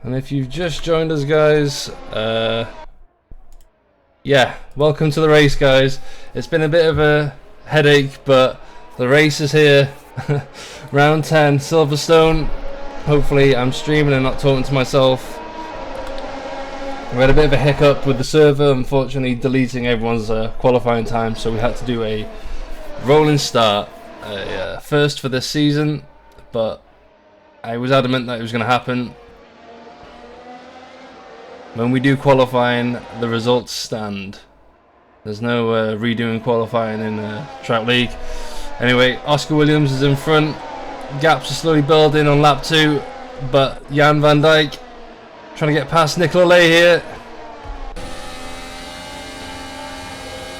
And if you've just joined us, guys, yeah, welcome to the race, guys. It's been a bit of a headache, but the race is here. Round 10, Silverstone. Hopefully I'm streaming and not talking to myself. We had a bit of a hiccup with the server, unfortunately deleting everyone's qualifying time, so we had to do a rolling start. First for this season, but I was adamant that it was going to happen. When we do qualifying, the results stand. There's no redoing qualifying in Trout League. Anyway, Oscar Williams is in front. Gaps are slowly building on lap 2, but Jan van Dijk trying to get past Nicola Lay here.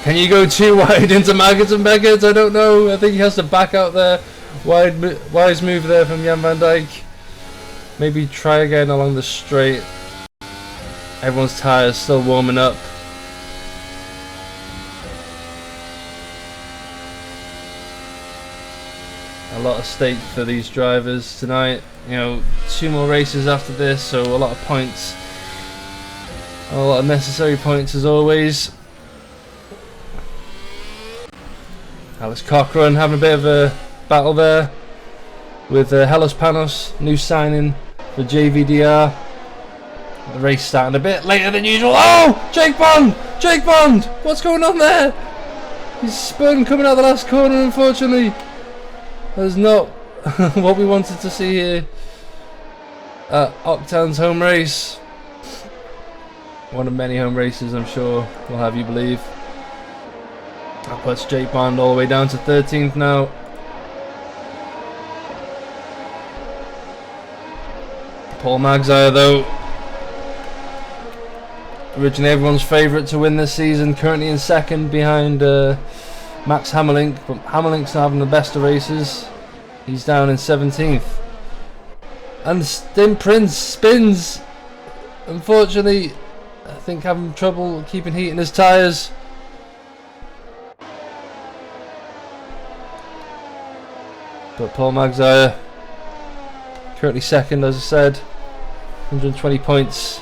Can you go too wide into Maggots and Beggards? I don't know. I think he has to back out there. Wise move there from Jan van Dijk. Maybe try again along the straight. Everyone's tyres still warming up. A lot of stake for these drivers tonight. You know, 2 more races after this, so a lot of points. A lot of necessary points as always. Alex Cochrane having a bit of a battle there with Hellas Panos, new signing for JVDR. The race starting a bit later than usual. Oh! Jake Bond! Jake Bond! What's going on there? He's spun coming out the last corner, unfortunately. That's not what we wanted to see here at Octan's home race. One of many home races, I'm sure will have you believe. That puts Jake Bond all the way down to 13th now. Paul Magzire, though, originally everyone's favourite to win this season, currently in 2nd behind Max Hammerlink, but Hammerlink's not having the best of races. He's down in 17th. And Stint Prince spins. Unfortunately, I think having trouble keeping heat in his tyres. But Paul Magzire, currently 2nd, as I said, 120 points.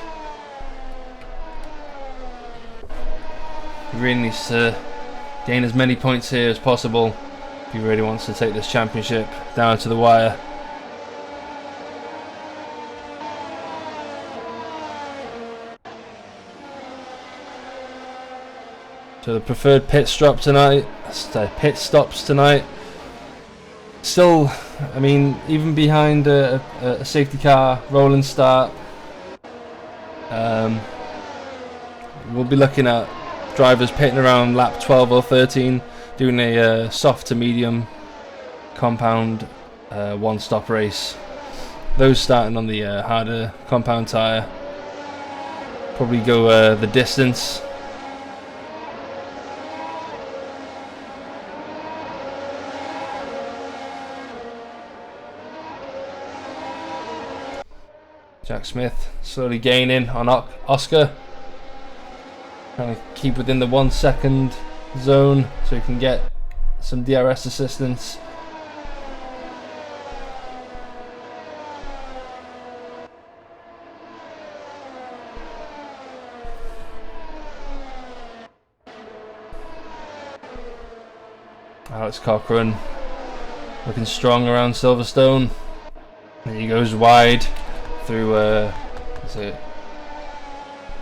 He really needs to gain as many points here as possible if he really wants to take this championship down to the wire. So the preferred pit stops tonight. Still, I mean, even behind a safety car rolling start, we'll be looking at drivers pitting around lap 12 or 13, doing a soft to medium compound 1-stop race. Those starting on the harder compound tyre probably go the distance. Jack Smith slowly gaining on Oscar. Trying to keep within the 1 second zone so he can get some DRS assistance. Alex Cochrane looking strong around Silverstone. And he goes wide through is it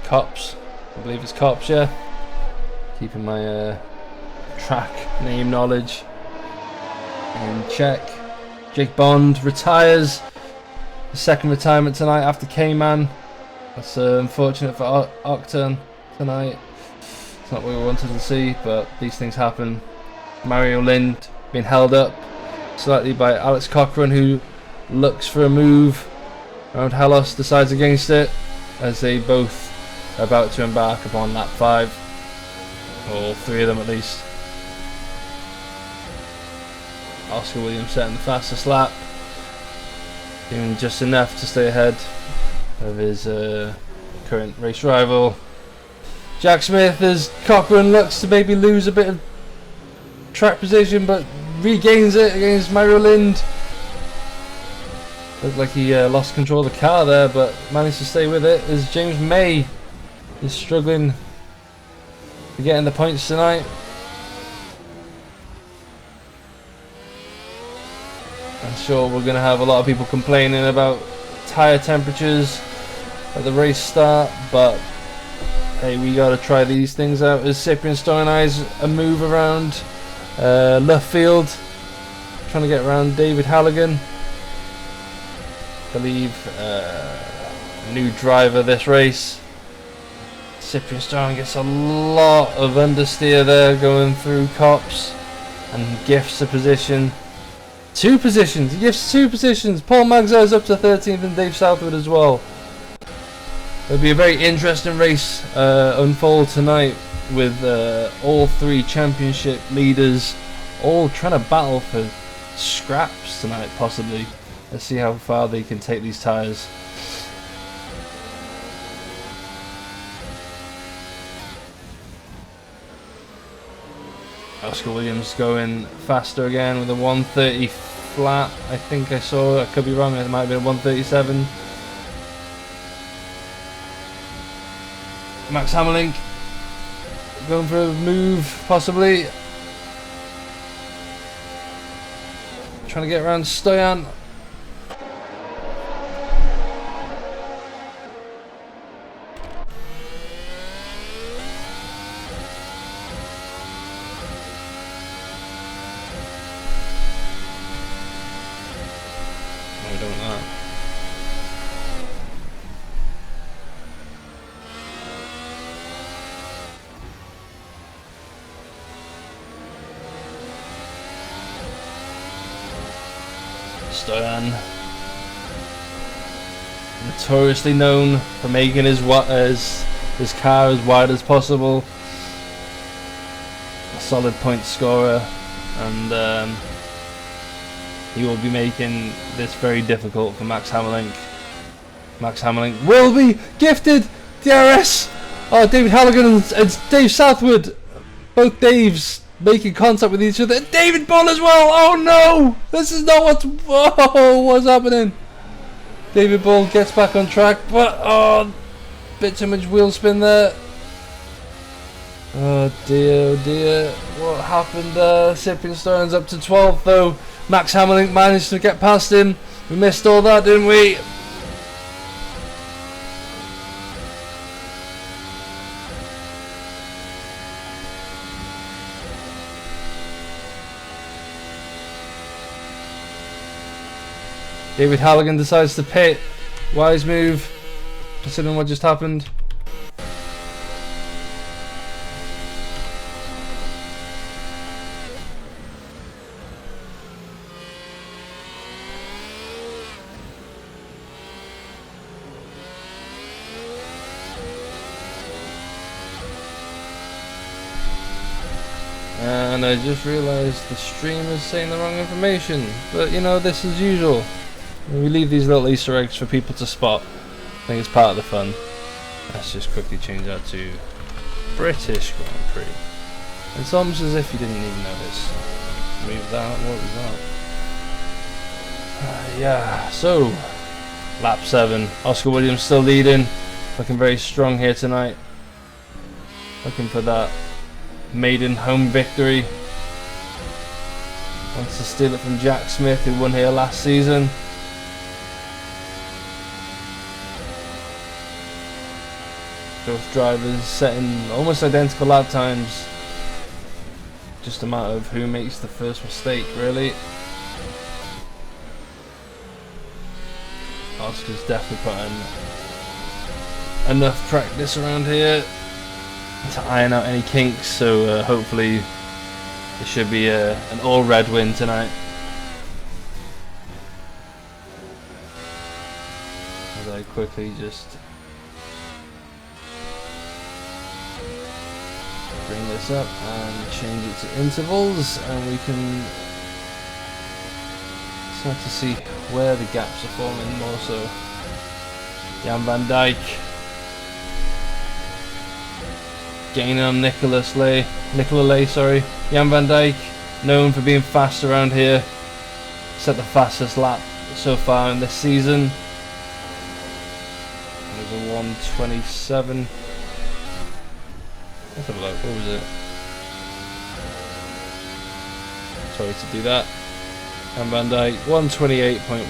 Cops? I believe it's Cops, yeah. Keeping my track name knowledge in check. Jake Bond retires. The 2nd retirement tonight after K-Man. That's unfortunate for Octan tonight. It's not what we wanted to see, but these things happen. Mario Lind being held up slightly by Alex Cochrane, who looks for a move around Hellas, decides against it as they both are about to embark upon lap 5. All 3 of them at least. Oscar Williams setting the fastest lap, doing just enough to stay ahead of his current race rival. Jack Smith, as Cochrane looks to maybe lose a bit of track position, but regains it against Mario Lind. Looked like he lost control of the car there, but managed to stay with it, as James May is struggling to get in the points tonight. I'm sure we're going to have a lot of people complaining about tyre temperatures at the race start, but hey, we got to try these things out. As Cyprian Stoyan eyes a move around left field, trying to get around David Halligan. I believe new driver this race. Cyprian Stoyan gets a lot of understeer there, going through cops, and gifts a position. 2 positions, he gifts 2 positions. Paul Magza is up to 13th and Dave Southwood as well. It'll be a very interesting race unfold tonight, with all 3 championship leaders all trying to battle for scraps tonight, possibly. Let's see how far they can take these tyres. Oscar Williams going faster again with a 130 flat. I think I saw, I could be wrong, it might have been a 137. Max Hammerlink going for a move, possibly. Trying to get around Stoyan. We don't know. Stoyan, notoriously known for making his car as wide as possible, a solid point scorer, and he will be making this very difficult for Max Hammerlink. Max Hammerlink will be gifted DRS. Oh, David Halligan and Dave Southwood, both Daves making contact with each other. David Bond as well. Oh no, this is not what's happening. David Ball gets back on track, but oh, bit too much wheel spin there. Oh dear, what happened there? Cyprian Stoyan's up to 12th though. Max Hammerlink managed to get past him. We missed all that, didn't we? David Halligan decides to pit. Wise move, considering what just happened. And I just realised the stream is saying the wrong information, but you know, this is usual. We leave these little Easter eggs for people to spot. I think it's part of the fun. Let's just quickly change that to British Grand Prix. It's almost as if you didn't even notice. Move that, what was that? Yeah, so lap 7. Oscar Williams still leading. Looking very strong here tonight. Looking for that maiden home victory. Wants to steal it from Jack Smith, who won here last season. Both drivers setting almost identical lap times. Just a matter of who makes the first mistake, really. Oscar's definitely putting enough practice around here to iron out any kinks, so hopefully it should be an all-red win tonight. As I quickly just bring this up and change it to intervals, and we can start to see where the gaps are forming more so. Jan van Dijk gaining on Nicola Lay, sorry. Jan van Dijk, known for being fast around here, set the fastest lap so far in this season. There's a 127. Let's have a look. What was it? Sorry to do that. And Van Dijk 128.1.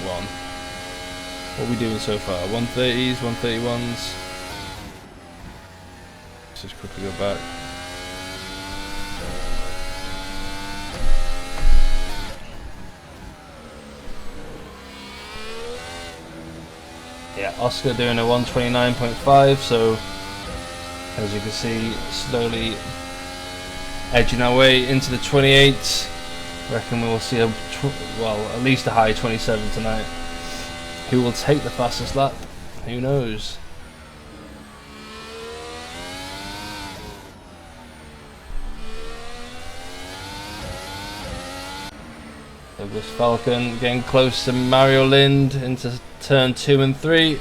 What are we doing so far? 130s, 131s. Let's just quickly go back. Yeah, Oscar doing a 129.5, so as you can see, slowly edging our way into the 28s. Reckon we will see at least a high 27 tonight. Who will take the fastest lap? Who knows? Douglas Falcon getting close to Mario Lind into turn 2 and 3.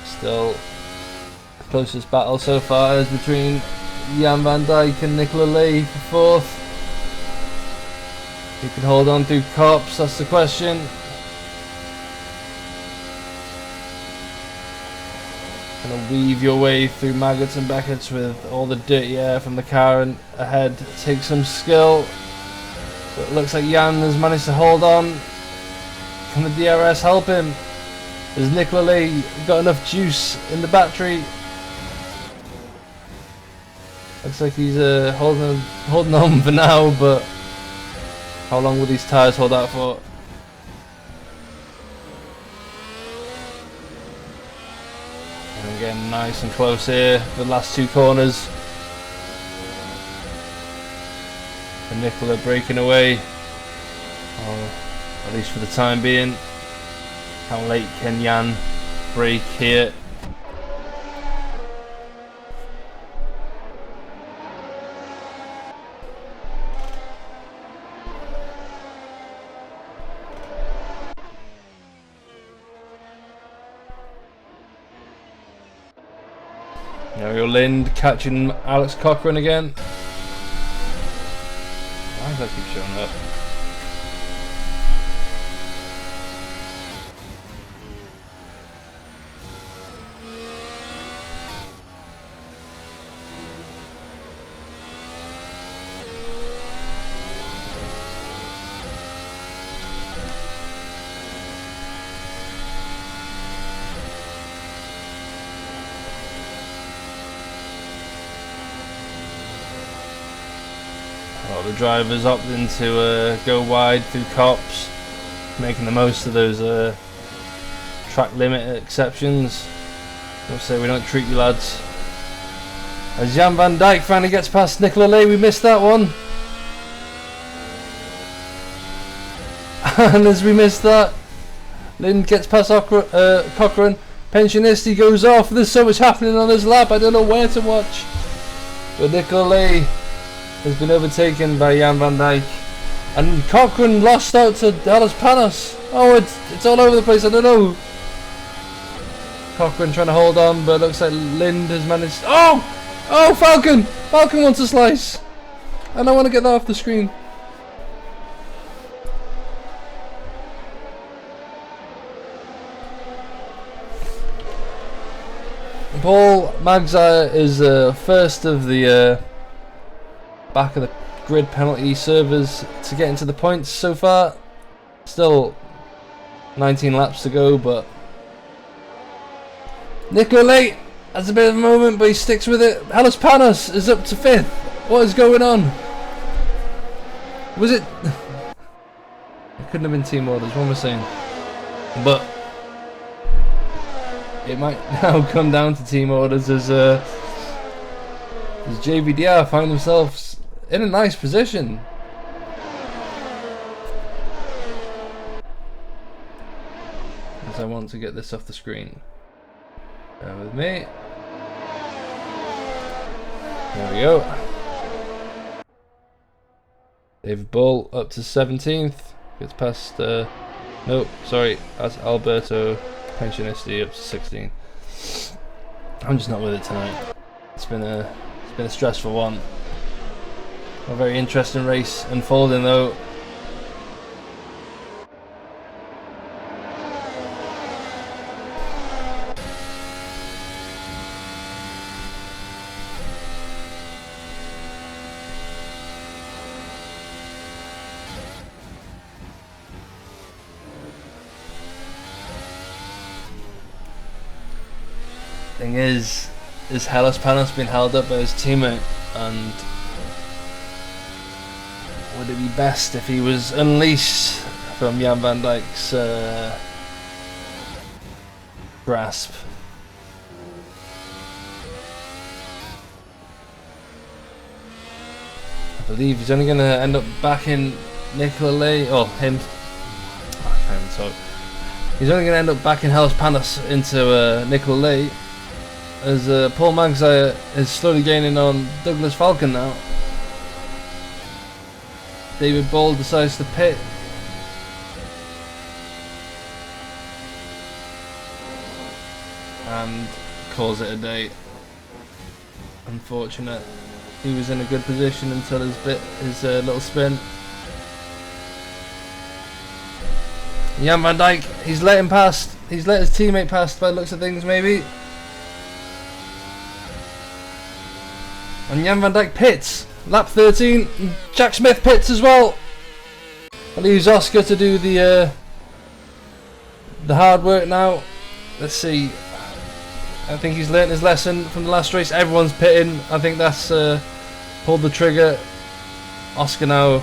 Still, the closest battle so far is between Jan van Dijk and Nicola Ley for 4th. Who can hold on through Cops? That's the question. Gonna weave your way through maggots and Beckett's with all the dirty air from the car and ahead. Take some skill. But it looks like Jan has managed to hold on. Can the DRS help him? Has Nicola Ley got enough juice in the battery? Looks like he's holding on for now, but how long will these tyres hold out for? And again, nice and close here, the last 2 corners. And Nicola breaking away, at least for the time being. How late can Jan break here? Mario Lind catching Alex Cochran again. Why does that keep showing up? The drivers opting to go wide through Cops, making the most of those track limit exceptions. Don't say we don't treat you lads. As Jan van Dijk finally gets past Nicola Ley, we missed that one. And as we missed that, Lind gets past Cochran. Pensionisti goes off. There's so much happening on this lap, I don't know where to watch. But Nicola Ley has been overtaken by Jan van Dijk, and Cochran lost out to Dallas Panos. Oh, it's all over the place. I don't know. Cochran trying to hold on, but looks like Lind has managed. Oh, Falcon wants a slice, and I want to get that off the screen. Paul Magzire is first of the back of the grid penalty servers to get into the points so far. Still 19 laps to go, but Nicola Ley has a bit of a moment, but he sticks with it. Dallas Panos is up to 5th. What is going on? Was it? It couldn't have been team orders, what am I saying? But it might now come down to team orders as JVDR find themselves in a nice position. As I want to get this off the screen. Bear with me. There we go. David Bull up to 17th. Gets past Nope, sorry, that's Alberto Pensionisti up to 16. I'm just not with it tonight. It's been a stressful one. A very interesting race unfolding though. Thing is Hellas Panos been held up by his teammate, and would it be best if he was unleashed from Jan van Dijk's grasp? I believe he's only going to end up backing Nicola Lay, or him. I can't even talk. He's only going to end up backing Hellas Panos into Nicola Lay, as Paul Magzire is slowly gaining on Douglas Falcon now. David Ball decides to pit. And calls it a day. Unfortunate. He was in a good position until his little spin. Jan van Dijk, he's let him past. He's let his teammate past by the looks of things, maybe. And Jan van Dijk pits. Lap 13. Jack Smith pits as well. That leaves Oscar to do the hard work now. Let's see. I think he's learnt his lesson from the last race. Everyone's pitting. I think that's pulled the trigger. Oscar now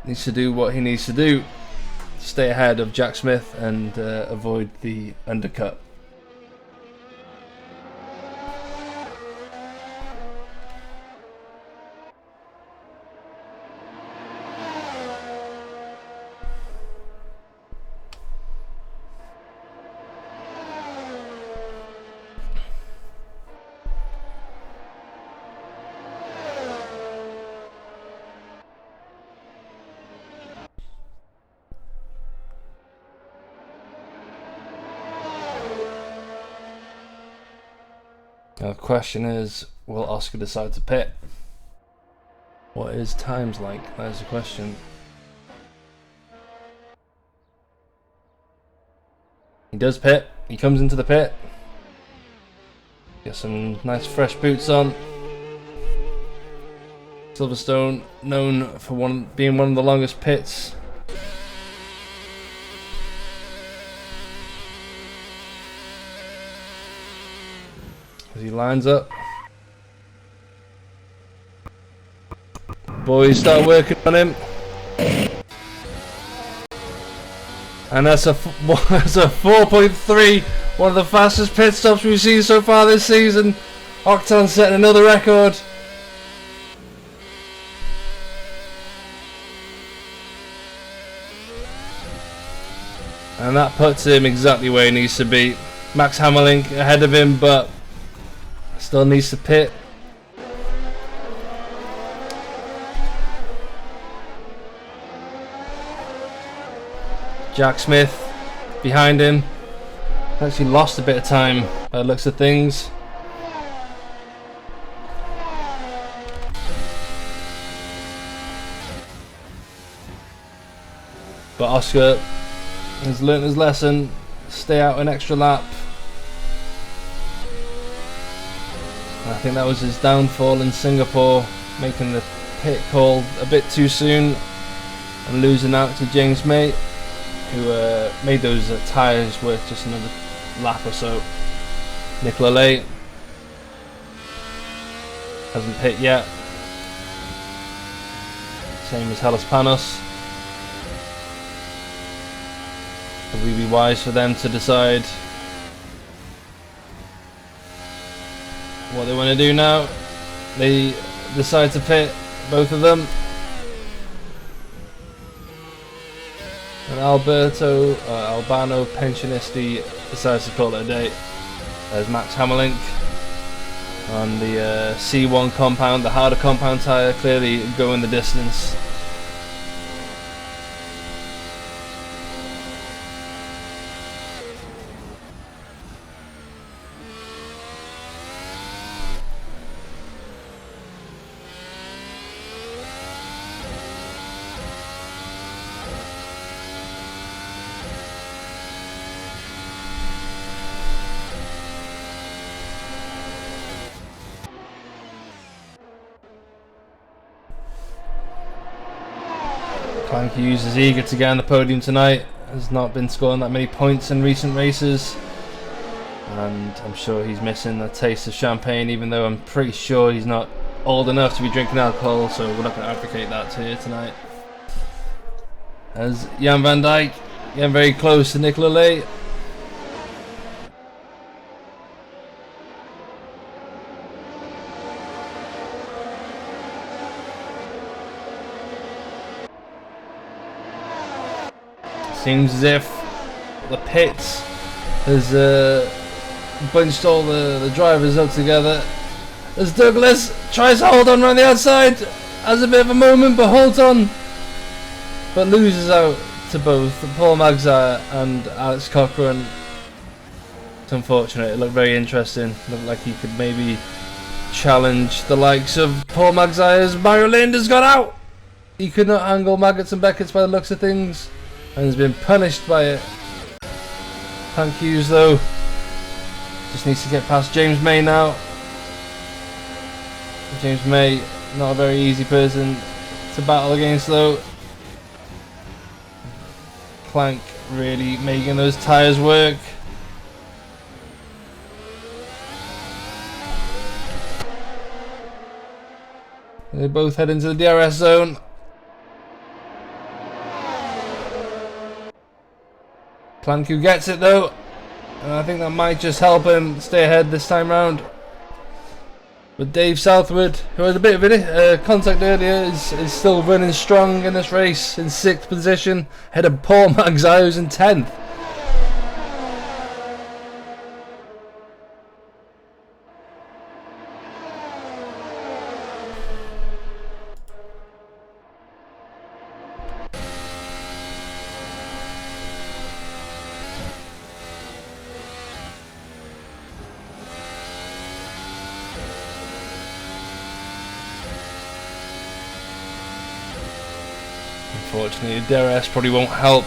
needs to do what he needs to do. Stay ahead of Jack Smith and avoid the undercut. Now the question is, will Oscar decide to pit? What is times like? That is the question. He does pit. He comes into the pit. Get some nice fresh boots on. Silverstone, known for being one of the longest pits. As he lines up. Boys start working on him. And that's a 4.3, one of the fastest pit stops we've seen so far this season. Octon setting another record. And that puts him exactly where he needs to be. Max Hammerlink ahead of him, but still needs to pit. Jack Smith behind him. Actually lost a bit of time by the looks of things. But Oscar has learnt his lesson. Stay out an extra lap. I think that was his downfall in Singapore, making the pit call a bit too soon and losing out to James May, who made those tyres worth just another lap or so. Nicola Lay hasn't pit yet. Same as Hellas Panos. Would we be wise for them to decide what they want to do now? They decide to pit, both of them. And Albano Pensionisti decides to call it a day. There's Max Hammerlink on the C1 compound, the harder compound tyre, clearly going the distance. Plank Hughes is eager to get on the podium tonight. Has not been scoring that many points in recent races, and I'm sure he's missing a taste of champagne, even though I'm pretty sure he's not old enough to be drinking alcohol, so we're not going to advocate that here tonight. As Jan van Dijk getting very close to Nicola Lay. Seems as if the pits has bunched all the drivers up together. As Douglas tries to hold on around the outside, has a bit of a moment but holds on, but loses out to both Paul Magzire and Alex Cochrane. It's unfortunate. It looked very interesting. Looked like he could maybe challenge the likes of Paul Magzire's Mario Lind has got out. He could not angle Maggots and Beckett's by the looks of things, and has been punished by it. Plank Hughes though just needs to get past James May now. James May, not a very easy person to battle against though. Plank really making those tyres work. They both head into the DRS zone. Plank who gets it though, and I think that might just help him stay ahead this time round. But Dave Southwood, who had a bit of contact earlier, is still running strong in this race in 6th position, ahead of Paul Magzire who's in 10th. Unfortunately, DRS probably won't help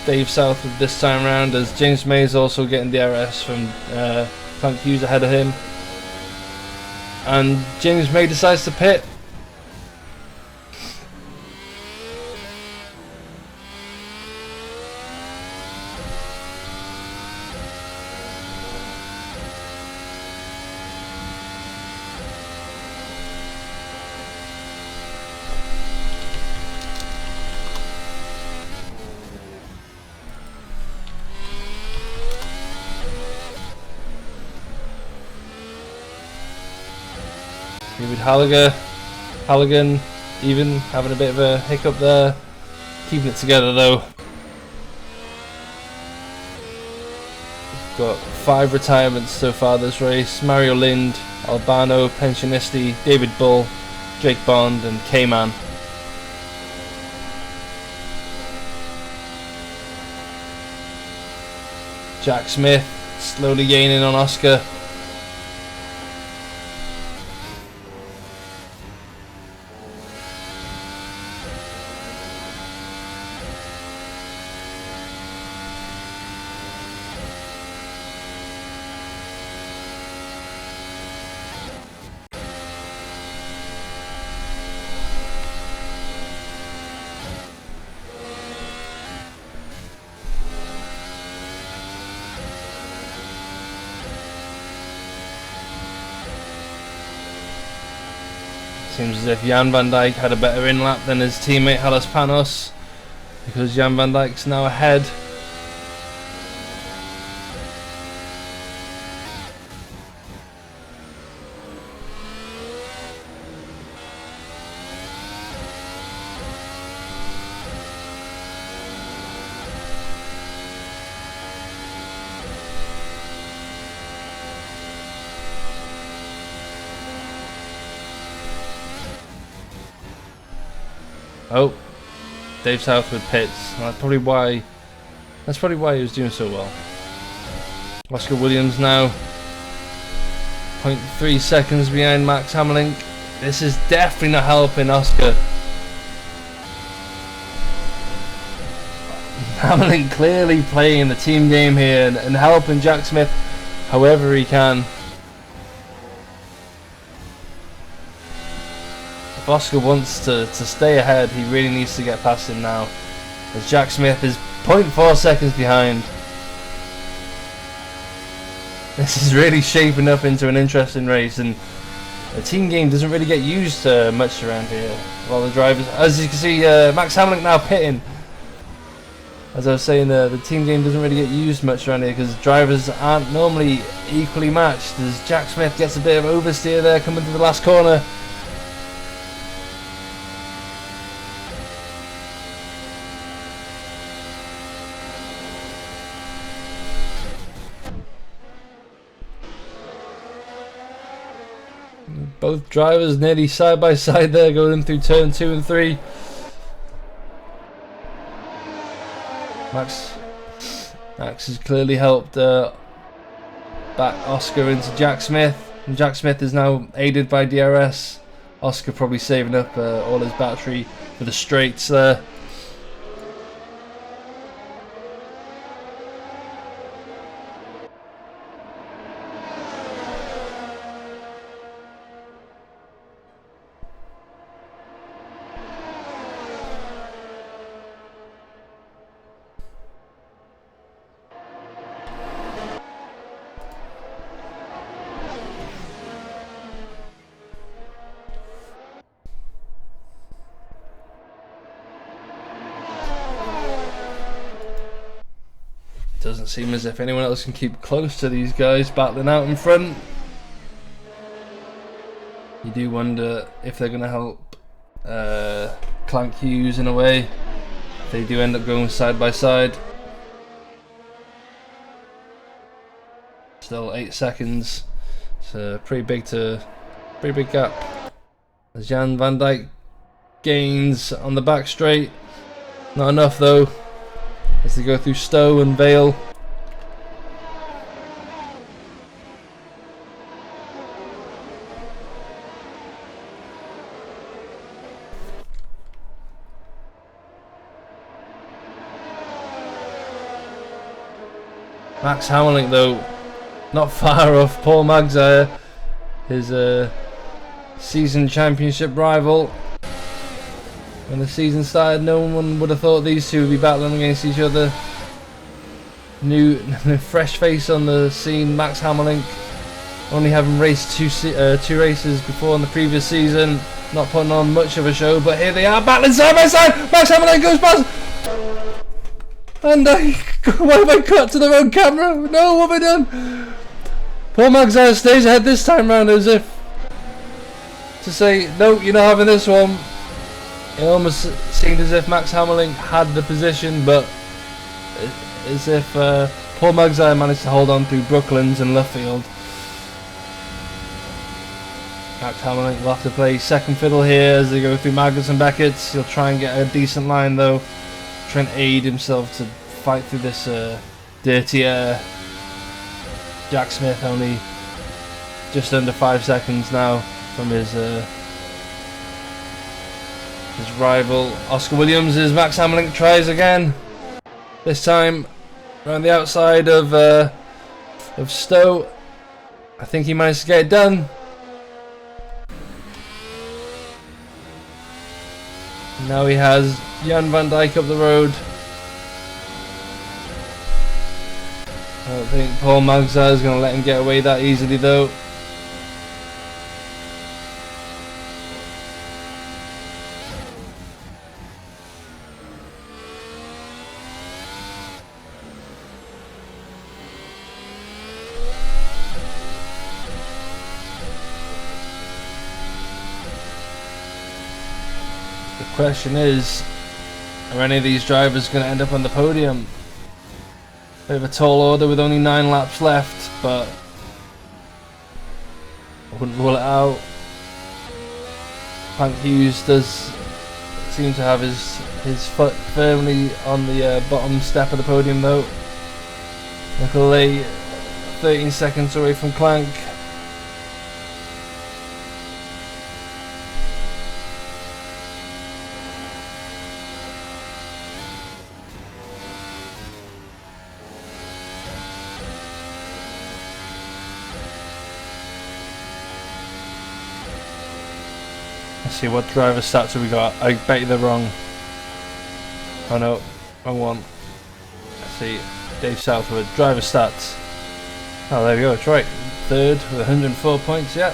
Dave Southwood this time round, as James May is also getting DRS from Plank Hughes ahead of him. And James May decides to pit. David Halligan even having a bit of a hiccup there, keeping it together though. We've got 5 retirements so far this race: Mario Lind, Albano, Pensionisti, David Bull, Jake Bond and K-Man. Jack Smith slowly gaining on Oscar. Seems as if Jan van Dijk had a better in-lap than his teammate Halas Panos, because Jan van Dijk's now ahead. Oh, Dave Southwood pits. That's probably why he was doing so well. Oscar Williams now 0.3 seconds behind Max Hammerlink. This is definitely not helping Oscar. Hammerlink clearly playing the team game here and helping Jack Smith however he can. if Oscar wants to stay ahead, he really needs to get past him now, as Jack Smith is 0.4 seconds behind. This is really shaping up into an interesting race, and the team game doesn't really get used much around here. While the drivers, as you can see, Max Hamlin now pitting. As I was saying, the team game doesn't really get used much around here because drivers aren't normally equally matched, as Jack Smith gets a bit of oversteer there coming to the last corner. Both drivers nearly side by side there, going through turn 2 and 3. Max has clearly helped back Oscar into Jack Smith, and Jack Smith is now aided by DRS. Oscar probably saving up all his battery for the straights there. Doesn't seem as if anyone else can keep close to these guys battling out in front. You do wonder if they're going to help Clank Hughes in a way. If they do end up going side by side. Still 8 seconds. It's a pretty big gap. As Jan van Dijk gains on the back straight. Not enough though, as they go through Stowe and Vale. Max Hamlin though, not far off Paul Magzire, his season championship rival. When the season started, no one would have thought these two would be battling against each other. New fresh face on the scene, Max Hamlin, only having raced two races before in the previous season, not putting on much of a show, but here they are battling side by side. Max Hamlin goes past, and why have I cut to the wrong camera? No, what have I done? Paul Magzire stays ahead this time round, as if to say, no, you're not having this one. It almost seemed as if Max Hamlin had the position, but as if Paul Magzire managed to hold on through Brooklands and Luffield. Max Hamlin will have to play second fiddle here as they go through Magnus and Beckett. He'll try and get a decent line though, try and aid himself to fight through this dirty air. Jack Smith only just under 5 seconds now from his rival Oscar Williams, as Max Hamlin tries again. This time around the outside of Stowe. I think he managed to get it done. Now he has Jan van Dijk up the road. I don't think Paul Magzire is going to let him get away that easily though. The question is, are any of these drivers going to end up on the podium? Bit of a tall order with only 9 laps left, but I wouldn't rule it out. Clank Hughes does seem to have his foot firmly on the bottom step of the podium though. Nicolay 13 seconds away from Clank. Let's see what driver stats have we got. I bet you they're wrong. Oh no, wrong one. Let's see. Dave Southwood, driver stats. Oh, there we go, it's right. Third with 104 points, yeah.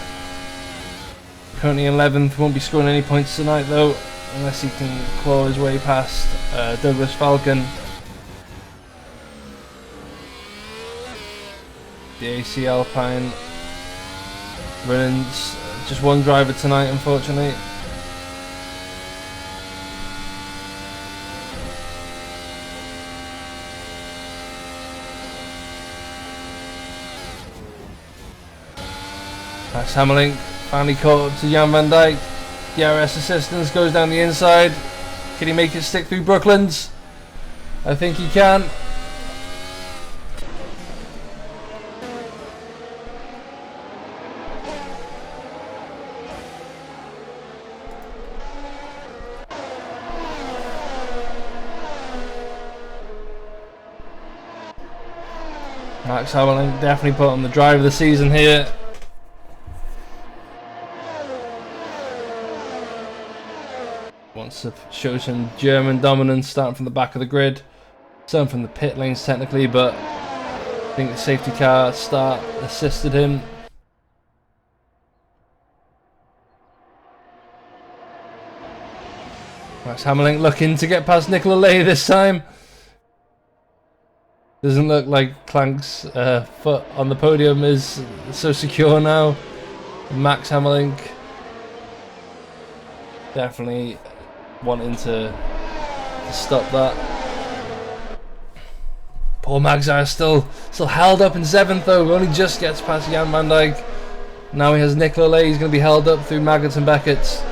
Currently 11th, won't be scoring any points tonight though, unless he can claw his way past Douglas Falcon. The AC Alpine running just one driver tonight, unfortunately. Max Hammerlink finally caught up to Jan van Dijk. DRS assistance goes down the inside. Can he make it stick through Brooklands? I think he can. Max Hammerlink definitely put on the drive of the season here. Wants to show some German dominance, starting from the back of the grid. Some from the pit lanes technically, but I think the safety car start assisted him. Max Hammerlink looking to get past Nicola Lay this time. Doesn't look like Clank's foot on the podium is so secure now. Max Hammerlink definitely wanting to stop that. Poor Magzar still held up in 7th though, only just gets past Jan van Dijk. Now he has Nicola Lay, he's going to be held up through Maggots and Beckett's.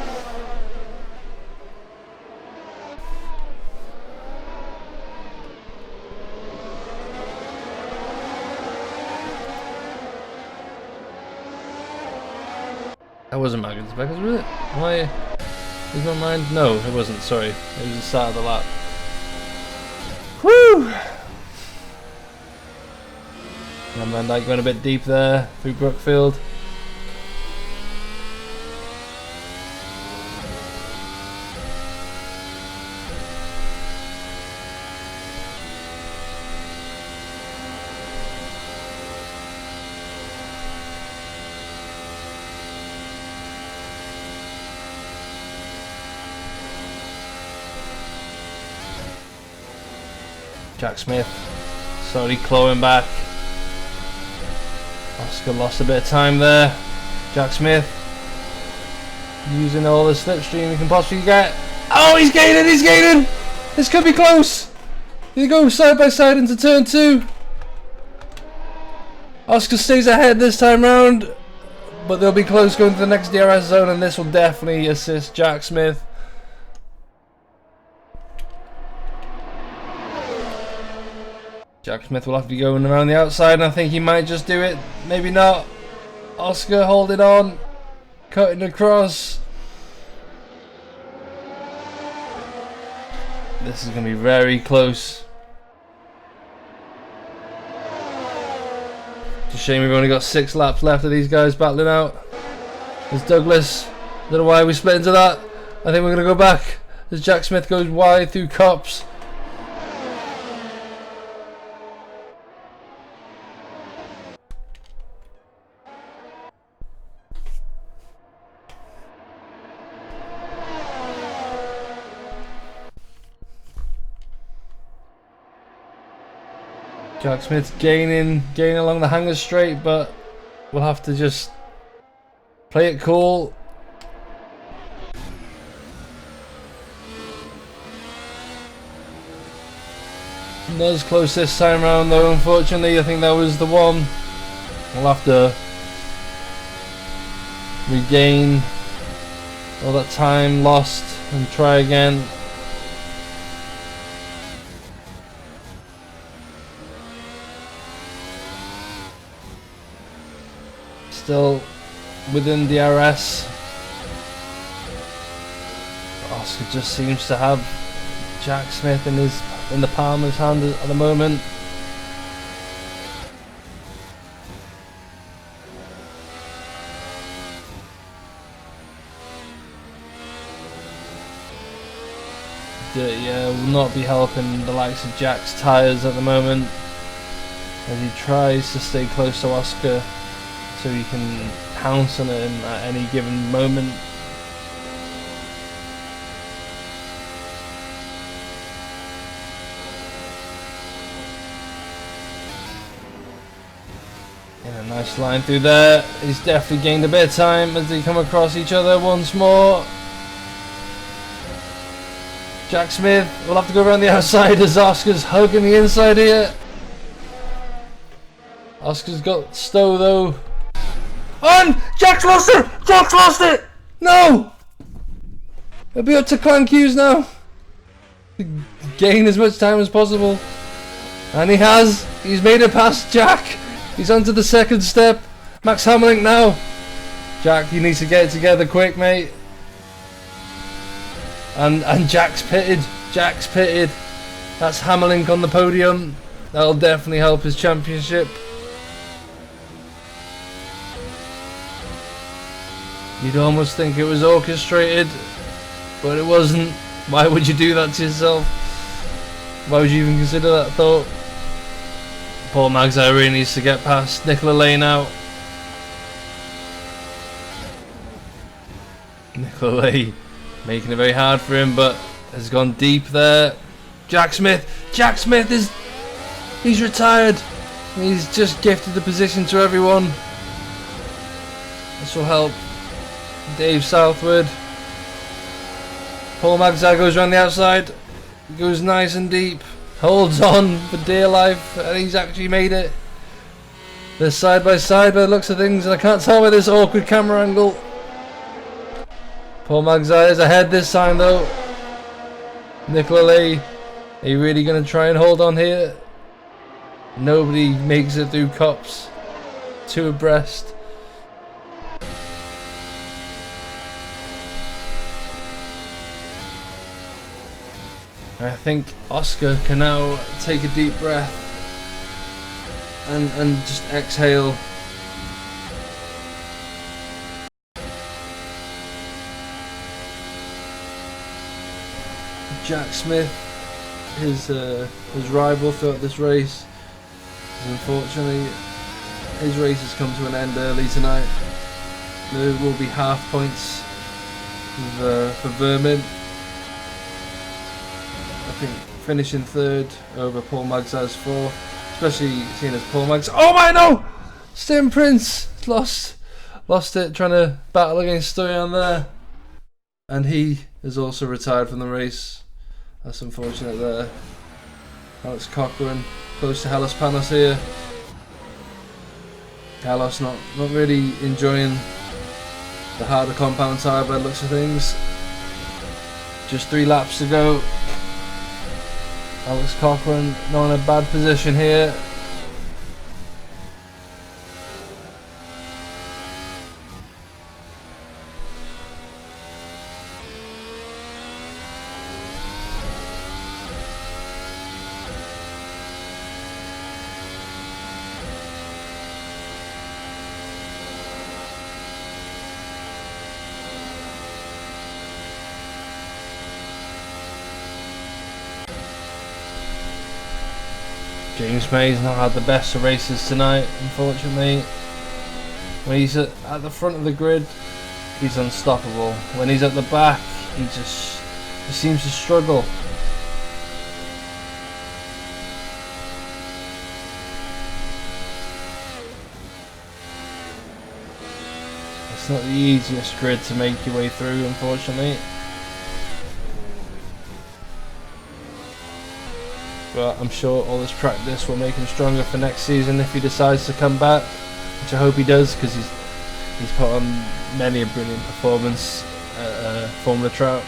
That wasn't Maggots and Beckett's, was it? Am I... Is my mind? No, it wasn't, sorry. It was the start of the lap. Woo! And Van Dijk went a bit deep there through Brookfield. Jack Smith slowly clawing back. Oscar lost a bit of time there. Jack Smith using all the slipstream he can possibly get. Oh, he's gaining, he's gaining! This could be close. He goes side by side into turn 2. Oscar stays ahead this time round, but they'll be close going to the next DRS zone, and this will definitely assist Jack Smith. Jack Smith will have to be going around the outside, and I think he might just do it. Maybe not. Oscar holding on, cutting across. This is going to be very close. It's a shame we've only got 6 laps left of these guys battling out. There's Douglas. Don't know why we split into that. I think we're going to go back as Jack Smith goes wide through Cops. Jack Smith's gaining along the hanger straight, but we'll have to just play it cool. Not as close this time round though, unfortunately. I think that was the one. We'll have to regain all that time lost and try again. Still within DRS. Oscar just seems to have Jack Smith in the palm of his hand at the moment. dirtier, will not be helping the likes of Jack's tyres at the moment, as he tries to stay close to Oscar so he can pounce on him at any given moment. A nice line through there. He's definitely gained a bit of time as they come across each other once more. Jack Smith will have to go around the outside as Oscar's hugging the inside here. Oscar's got Stowe though. On! Jack's lost it! Jack's lost it! No! It'll be up to Clank Hughes now. Gain as much time as possible. And he has. He's made it past Jack. He's onto the second step. Max Hammerlink now. Jack, you need to get it together quick, mate. And Jack's pitted. Jack's pitted. That's Hammerlink on the podium. That'll definitely help his championship. You'd almost think it was orchestrated, but it wasn't. Why would you do that to yourself? Why would you even consider that thought? Paul Magzai really needs to get past Nicola Lane now. Nicola Lane making it very hard for him, but has gone deep there. Jack Smith is, he's retired. He's just gifted the position to everyone. This will help Dave Southwood. Paul Magzai goes around the outside, goes nice and deep. Holds on for dear life, and he's actually made it. They're side by side by the looks of things, and I can't tell by this awkward camera angle. Paul Magzai is ahead this time though. Nicola Lee, are you really going to try and hold on here? Nobody makes it through Cops. Two abreast. I think Oscar can now take a deep breath and just exhale. Jack Smith, his rival throughout this race, unfortunately his race has come to an end early tonight. There will be half points for Vermin. I think finishing third over Paul Magzai's fourth, especially seeing as Paul Magzai. Oh my no! Stim Prince lost it trying to battle against Stoyan there, and he is also retired from the race. That's unfortunate there. Alex Cochran close to Hellas Panos here. Hellas not really enjoying the harder compound tyre by the looks of things. Just 3 laps to go. Alex Cochran not in a bad position here. James May's not had the best of races tonight, unfortunately. When he's at the front of the grid, he's unstoppable. When he's at the back, he seems to struggle. It's not the easiest grid to make your way through, unfortunately. But I'm sure all this practice will make him stronger for next season if he decides to come back, which I hope he does, because he's put on many a brilliant performance at Formula Trout.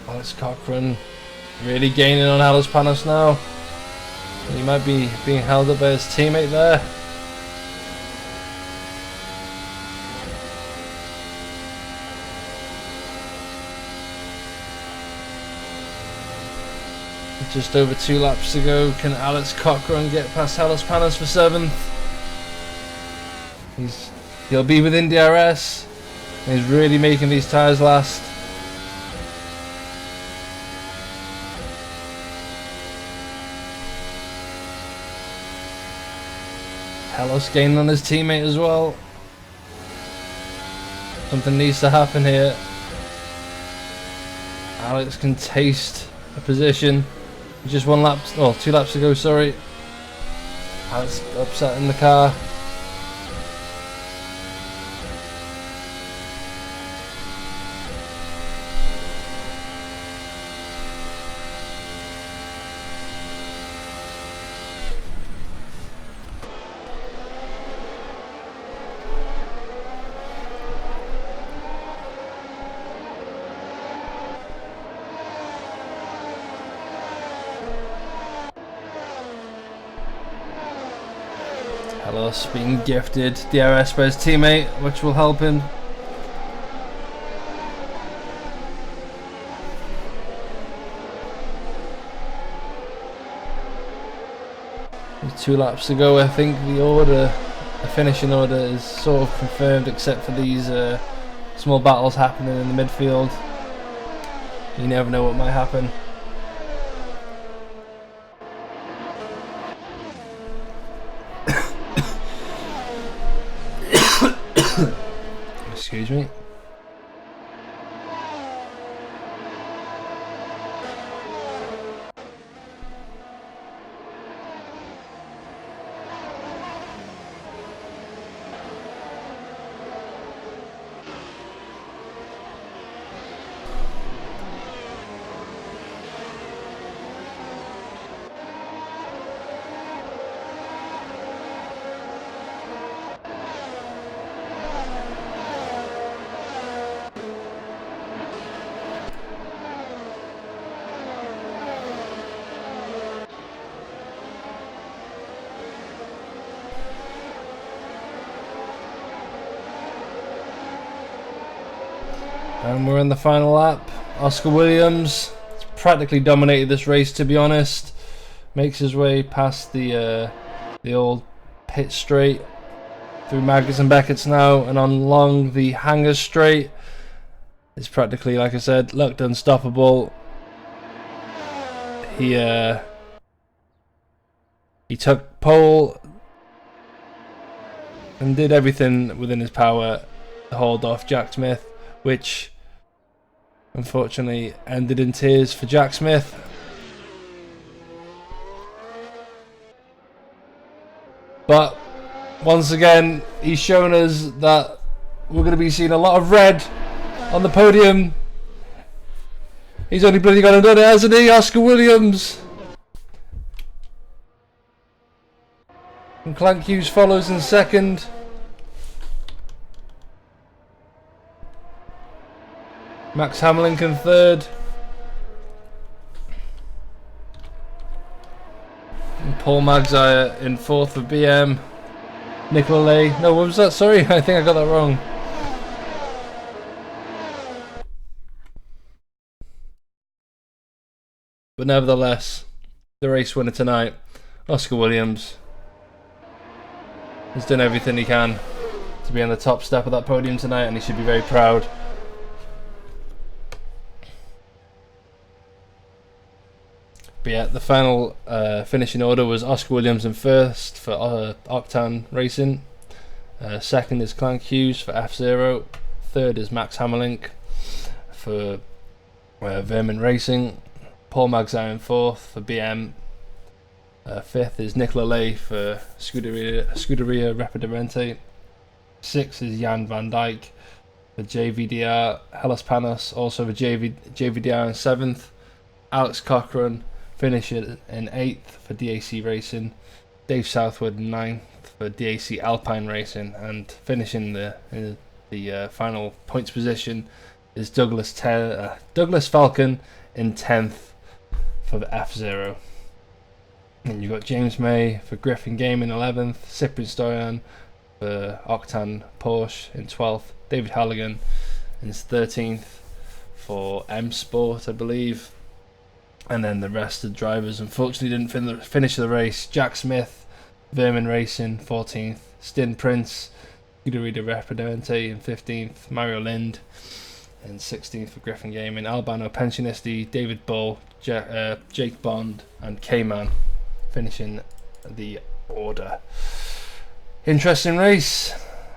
Alex Cochran really gaining on Hellas Panos now. He might be being held up by his teammate there. Just over 2 laps to go. Can Alex Cochran get past Hellas Panos for 7th? He'll be within DRS. He's really making these tyres last. Hellas gaining on his teammate as well. Something needs to happen here. Alex can taste a position. Just 2 laps to go, sorry. Alex upset in the car. Hellas being gifted DRS by his teammate, which will help him. With 2 laps to go, I think the finishing order is sort of confirmed, except for these small battles happening in the midfield. You never know what might happen. Excuse me. And we're in the final lap. Oscar Williams practically dominated this race, to be honest. Makes his way past the old pit straight through Maggotts and Beckett's now, and on along the Hangers straight. It's practically, like I said, looked unstoppable. He took pole and did everything within his power to hold off Jack Smith, which unfortunately ended in tears for Jack Smith. But once again, he's shown us that we're going to be seeing a lot of red on the podium. He's only bloody gone and done it, hasn't he, Oscar Williams? And Clank Hughes follows in second. Max Hamlin in third. And Paul Magzire in fourth for BM. Nicola Lay. No, what was that? Sorry, I think I got that wrong. But nevertheless, the race winner tonight, Oscar Williams, has done everything he can to be on the top step of that podium tonight, and he should be very proud. But yeah, the final finishing order was Oscar Williams in first for Octane Racing. Second is Clank Hughes for F-Zero. Third is Max Hammerlink for Vermin Racing. Paul Magzire in fourth for BM. Fifth is Nicola Lay for Scuderia Repidamente. Sixth is Jan van Dijk for JVDR. Hellas Panos also for JVDR in seventh. Alex Cochran finishing in 8th for DAC Racing. Dave Southwood in 9th for DAC Alpine Racing, and finishing the final points position is Douglas Falcon in 10th for the F-Zero. And you've got James May for Griffin Gaming 11th, Cyprian Stoyan for Octan Porsche in 12th, David Halligan in 13th for M Sport, I believe. And then the rest of the drivers unfortunately didn't finish the race. Jack Smith, Vermin Racing 14th, Stin Prince, Guidarita Repredente in 15th, Mario Lind in 16th for Griffin Gaming, Albano Pensionisti, David Bull, Jake Bond, and K-Man finishing the order. Interesting race.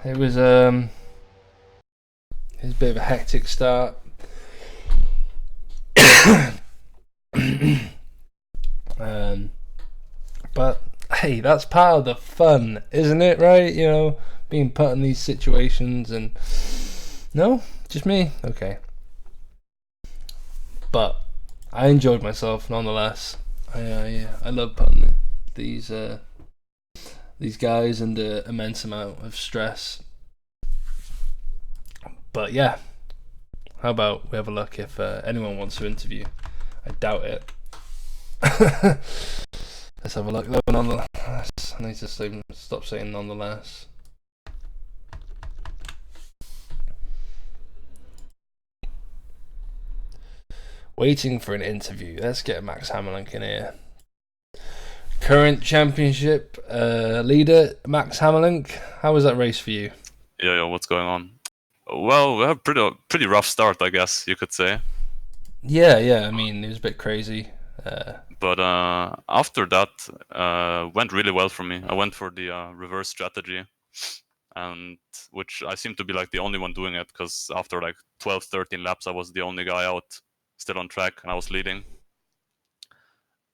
It was a bit of a hectic start. But hey, that's part of the fun, isn't it? Right? You know, being put in these situations. And no, just me. Okay, but I enjoyed myself nonetheless. I love putting these guys under immense amount of stress. But yeah, how about we have a look if anyone wants to interview? I doubt it. Let's have a look though. Nonetheless, I need to stop saying nonetheless. Waiting for an interview. Let's get Max Hammerlink in here. Current championship leader, Max Hammerlink. How was that race for you? Yeah, what's going on? Well, we had a pretty rough start, I guess you could say. Yeah. I mean, it was a bit crazy. But after that, went really well for me. I went for the reverse strategy, and which I seem to be like the only one doing it, because after like 12, 13 laps, I was the only guy out, still on track, and I was leading.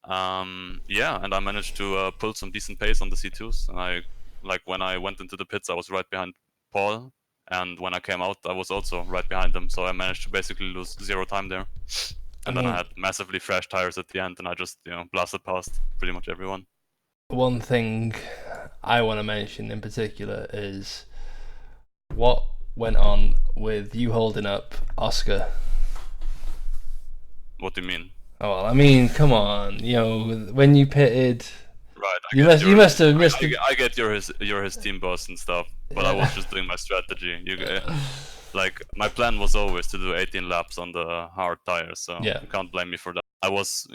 And I managed to pull some decent pace on the C2s. And when I went into the pits, I was right behind Paul, and when I came out, I was also right behind him. So I managed to basically lose 0 time there. And then I had massively fresh tires at the end, and I just blasted past pretty much everyone. One thing I want to mention in particular is what went on with you holding up Oscar. What do you mean? Oh, well, I mean, come on, when you pitted, right? You must have missed. I get you're his team boss and stuff, but I was just doing my strategy. Like my plan was always to do 18 laps on the hard tires, so you can't blame me for that. I was,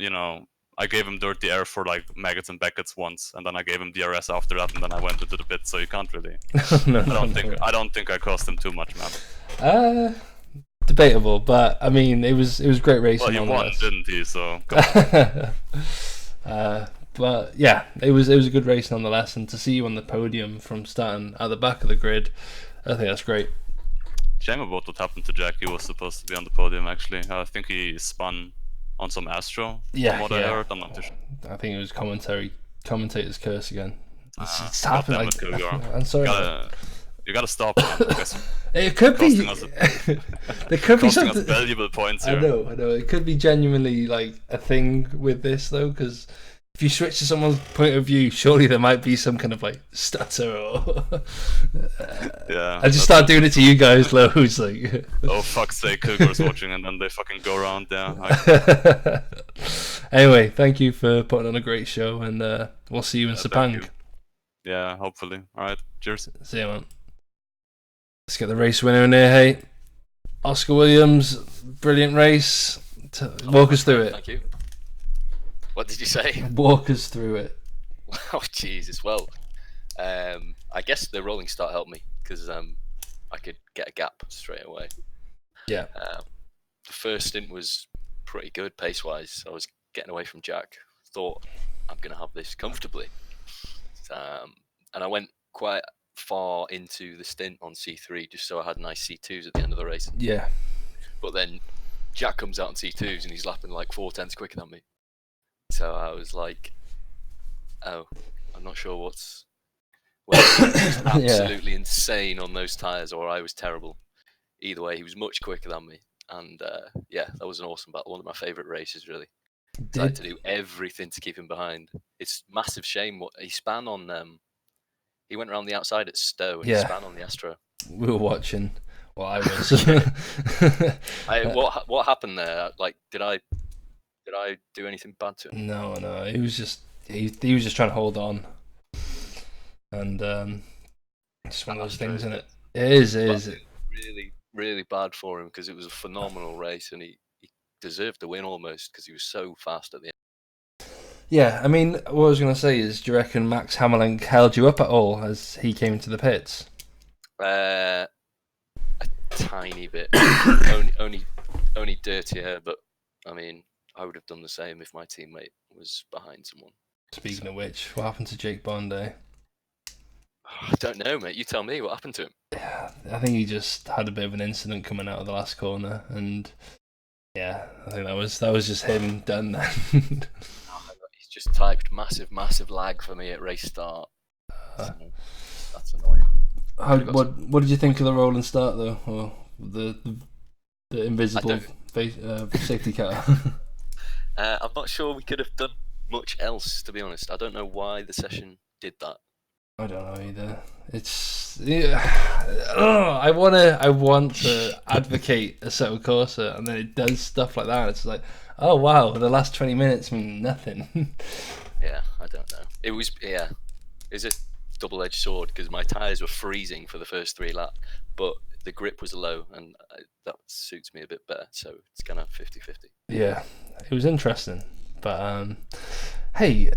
I gave him dirty air for like Maggots and Beckett's once, and then I gave him DRS after that, and then I went into the pit. So you can't really. I don't think I cost him too much, man. Debatable, but I mean, it was great racing. Well, he won, didn't he? So. But yeah, it was a good race nonetheless, and to see you on the podium from starting at the back of the grid, I think that's great. Shame about what happened to Jack. He was supposed to be on the podium actually. I think he spun on some Astro. From what I heard, I'm not too sure. I think it was commentator's curse again. It's happened. I'm sorry. You gotta stop. It could be. There could be something. Us valuable points here. I know. It could be genuinely like a thing with this though, because if you switch to someone's point of view, surely there might be some kind of like stutter or. I just start doing it to you guys, loads like. Oh fuck's sake! Cougar's watching, and then they fucking go around there. Anyway, thank you for putting on a great show, and we'll see you in Sepang. Yeah, hopefully. All right. Cheers. See you, man. Let's get the race winner in there, hey. Oscar Williams, brilliant race. Walk us through it. Thank you. What did you say? Walk us through it. Oh, Jesus. Well, I guess the rolling start helped me, because I could get a gap straight away. Yeah. The first stint was pretty good pace-wise. I was getting away from Jack. Thought, I'm going to have this comfortably. And I went quite far into the stint on C3 just so I had nice C2s at the end of the race. Yeah. But then Jack comes out on C2s and he's lapping like 4/10 quicker than me. So I was like, oh, I'm not sure what's just absolutely insane on those tyres, or I was terrible. Either way, he was much quicker than me. And that was an awesome battle. One of my favourite races, really. I had to do everything to keep him behind. It's a massive shame what he span on. He went around the outside at Stowe and span on the Astro. We were watching. Well, I was. What happened there? Like, did I do anything bad to him? No. he was just trying to hold on, and it's one of those things, isn't it? It is. Really, really bad for him because it was a phenomenal race, and he deserved the win almost because he was so fast at the end. Yeah, I mean, what I was going to say is, do you reckon Max Hammerling held you up at all as he came into the pits? A tiny bit, only dirtier, but I mean, I would have done the same if my teammate was behind someone. Speaking of which, what happened to Jake Bond? I don't know, mate. You tell me what happened to him. Yeah, I think he just had a bit of an incident coming out of the last corner, and yeah, I think that was just him done then. He's just typed massive lag for me at race start. So that's annoying. What did you think of the rolling start though, or the invisible safety car? I'm not sure we could have done much else, to be honest. I don't know why the session did that. I don't know either. It's I want to advocate Assetto Corsa, and then it does stuff like that. It's like, oh wow, the last 20 minutes mean nothing. Yeah, I don't know. It was a double-edged sword because my tyres were freezing for the first 3 laps, but the grip was low, and that suits me a bit better. So it's kind of 50-50. Yeah, it was interesting, but hey,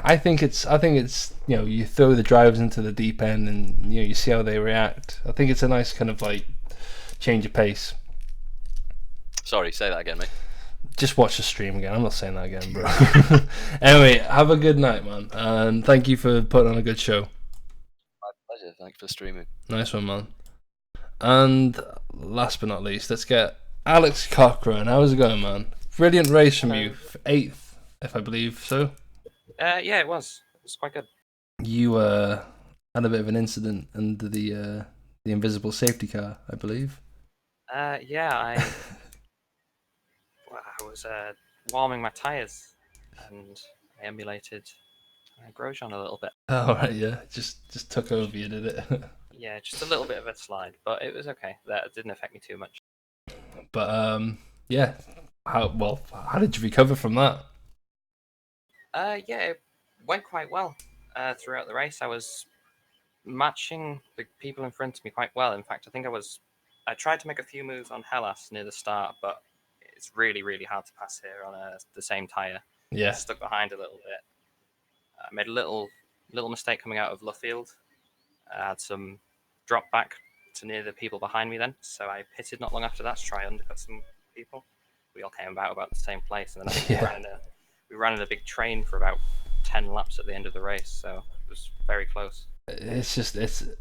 I think it's you throw the drivers into the deep end and you see how they react. I think it's a nice kind of like change of pace. Sorry, say that again, mate. Just watch the stream again. I'm not saying that again, bro. Anyway, have a good night, man, and thank you for putting on a good show. My pleasure. Thanks for streaming. Nice one, man. And last but not least, let's get Alex Cochran. How's it going, man? Brilliant race from you, 8th, if I believe so. Yeah, it was. It was quite good. You had a bit of an incident under the invisible safety car, I believe. Yeah, I was warming my tyres, and I emulated Grosjean a little bit. Oh right, yeah, just took over you, did it? Yeah, just a little bit of a slide, but it was okay. That didn't affect me too much. But yeah, how did you recover from that? Yeah, it went quite well throughout the race. I was matching the people in front of me quite well. In fact, I tried to make a few moves on Hellas near the start, but it's really, really hard to pass here on the same tyre. Yeah. Stuck behind a little bit. I made a little mistake coming out of Luffield. I had some drop back to near the people behind me then, so I pitted not long after that to try and undercut some people. We all came about the same place, and then we ran in a big train for about 10 laps at the end of the race, so it was very close. It's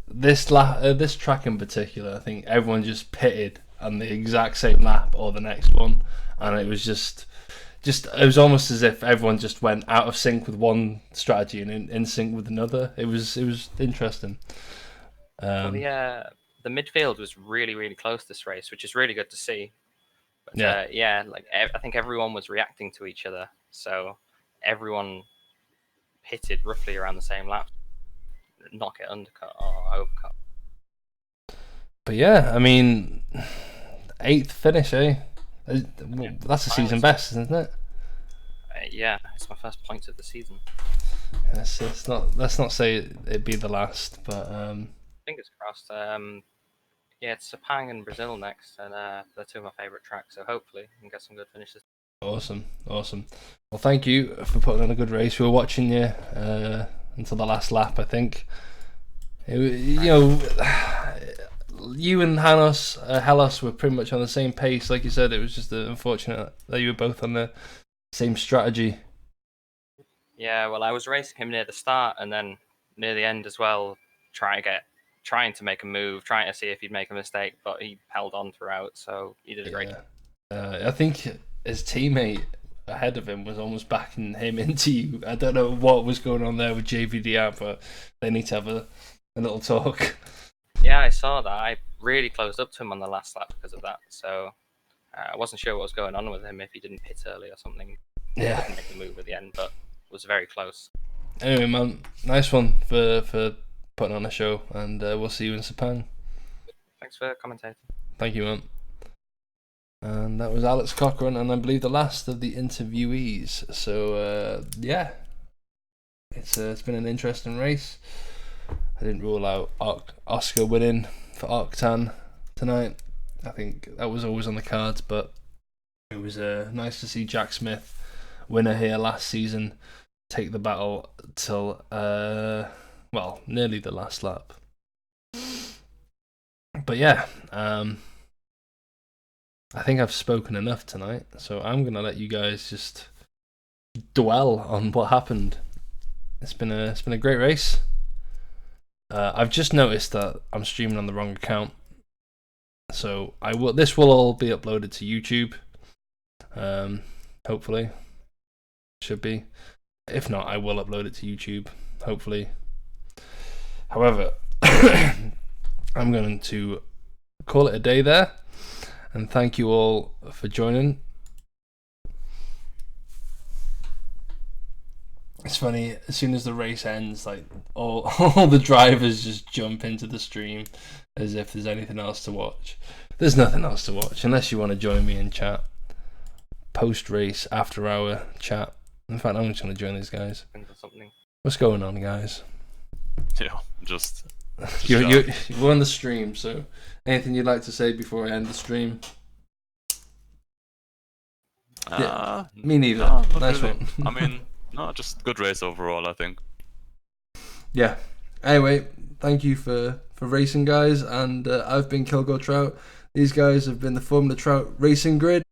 this track in particular, I think everyone just pitted on the exact same lap or the next one, and it was just it was almost as if everyone just went out of sync with one strategy and in sync with another. It was interesting. Well, the midfield was really, really close this race, which is really good to see. But, I think everyone was reacting to each other, so everyone pitted roughly around the same lap, not get undercut or overcut. But yeah, I mean, 8th finish, eh? That's a season best, isn't it? Yeah, it's my first point of the season. Let's not say it'd be the last, but fingers crossed. Yeah, it's Sepang and Brazil next, and they're two of my favourite tracks. So hopefully, we can get some good finishes. Awesome. Well, thank you for putting on a good race. We were watching you until the last lap, I think. You and Hellas were pretty much on the same pace. Like you said, it was just unfortunate that you were both on the same strategy. Yeah, well, I was racing him near the start and then near the end as well, trying to make a move, trying to see if he'd make a mistake, but he held on throughout, so he did a great job. I think his teammate ahead of him was almost backing him into you. I don't know what was going on there with JVDR, but they need to have a little talk. Yeah, I saw that. I really closed up to him on the last lap because of that, so I wasn't sure what was going on with him, if he didn't pit early or something. Yeah. He didn't make the move at the end, but it was very close. Anyway, man, nice one for putting on a show, and we'll see you in Sepang. Thanks for commentating. Thank you, man. And that was Alex Cochran, and I believe the last of the interviewees. So, yeah. it's been an interesting race. I didn't rule out Oscar winning for Octan tonight. I think that was always on the cards, but it was nice to see Jack Smith, winner here last season, take the battle till nearly the last lap. But yeah, I think I've spoken enough tonight, so I'm gonna let you guys just dwell on what happened. It's been a great race. I've just noticed that I'm streaming on the wrong account, so this will all be uploaded to YouTube. Hopefully, should be. If not, I will upload it to YouTube. Hopefully. However, I'm going to call it a day there, and thank you all for joining. It's funny, as soon as the race ends, like all the drivers just jump into the stream as if there's anything else to watch. There's nothing else to watch unless you want to join me in chat. Post-race, after-hour chat. In fact, I'm just going to join these guys. What's going on, guys? Yeah, just we're on the stream, so anything you'd like to say before I end the stream? Yeah, me neither. No, nice really. One. I mean, no, just good race overall, I think. Yeah. Anyway, thank you for racing, guys, and I've been Kilgo Trout. These guys have been the Formula Trout Racing Grid.